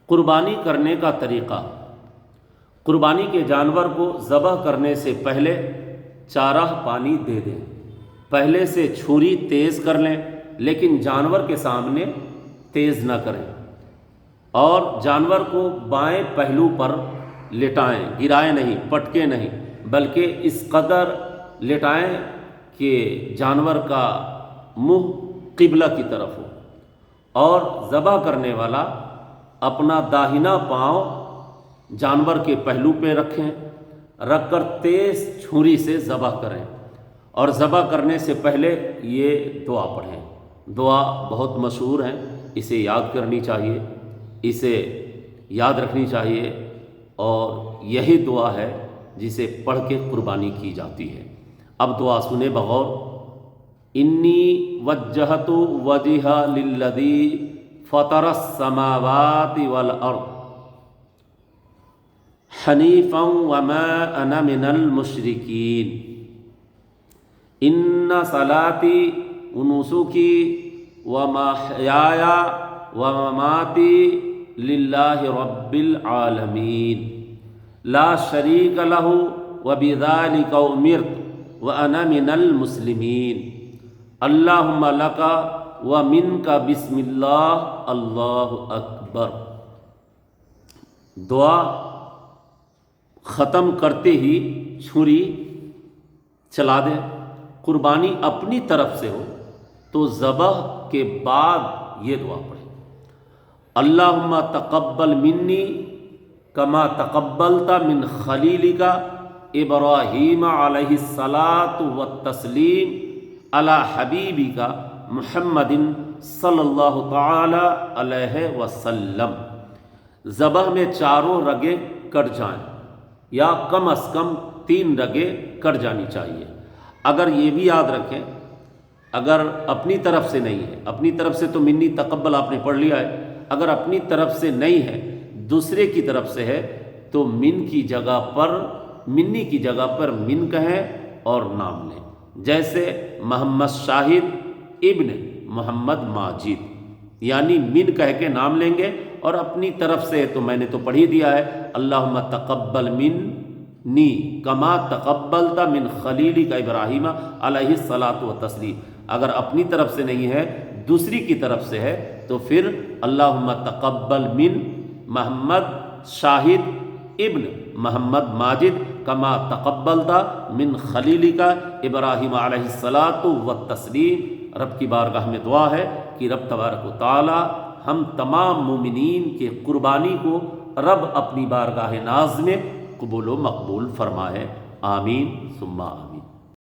قربانی کرنے کا طریقہ۔ قربانی کے جانور کو ذبح کرنے سے پہلے چارہ پانی دے دیں۔ پہلے سے چھری تیز کر لیں، لیکن جانور کے سامنے تیز نہ کریں، اور جانور کو بائیں پہلو پر لٹائیں، گرائیں نہیں، پٹکے نہیں، بلکہ اس قدر لٹائیں کہ جانور کا منہ قبلہ کی طرف ہو، اور ذبح کرنے والا اپنا داہنا پاؤں جانور کے پہلو پہ رکھ کر تیز چھری سے ذبح کریں، اور ذبح کرنے سے پہلے یہ دعا پڑھیں۔ دعا بہت مشہور ہے، اسے یاد کرنی چاہیے، اسے یاد رکھنی چاہیے، اور یہی دعا ہے جسے پڑھ کے قربانی کی جاتی ہے۔ اب دعا سنیں بغور۔ انی وجہت وجہا للذی فطر السماوات والارض حنیفا وما انا من المشرکین ان صلاتی ونسکی ومحیای ومماتی للہ رب العالمین لا شریک لہ وبذالک امرت وانا من المسلمین اللہم لک ومنک بسم اللہ اللہ اکبر۔ دعا ختم کرتے ہی چھری چلا دیں۔ قربانی اپنی طرف سے ہو تو ذبح کے بعد یہ دعا پڑھیں۔ اللہم تقبل منی کما تقبلت من خلیلک ابراہیم علیہ الصلاۃ والتسلیم علی حبیبک محمد صلی اللہ تعالی علیہ وسلم۔ ذبح میں چاروں رگیں کٹ جائیں، یا کم از کم 3 رگیں کٹ جانی چاہیے۔ اگر یہ بھی یاد رکھیں، اگر اپنی طرف سے نہیں ہے، اپنی طرف سے تو منی تقبل آپ نے پڑھ لیا ہے، اگر اپنی طرف سے نہیں ہے، دوسرے کی طرف سے ہے، تو منی کی جگہ پر من کہیں اور نام لیں۔ جیسے محمد شاہد ابن محمد ماجد، یعنی من کہہ کے نام لیں گے، اور اپنی طرف سے تو میں نے تو پڑھ ہی دیا ہے، اللہم تقبل منی کما تقبلت من خلیلک ابراہیم علیہ الصلاۃ والتسلیم۔ اگر اپنی طرف سے نہیں ہے، دوسری کی طرف سے ہے، تو پھر اللہم تقبل من محمد شاہد ابن محمد ماجد کما تقبلت من خلیلک ابراہیم علیہ الصلاۃ والتسلیم۔ رب کی بارگاہ میں دعا ہے کہ رب تبارک و تعالی ہم تمام مومنین کے قربانی کو رب اپنی بارگاہ ناز میں قبول و مقبول فرمائے، آمین ثم آمین۔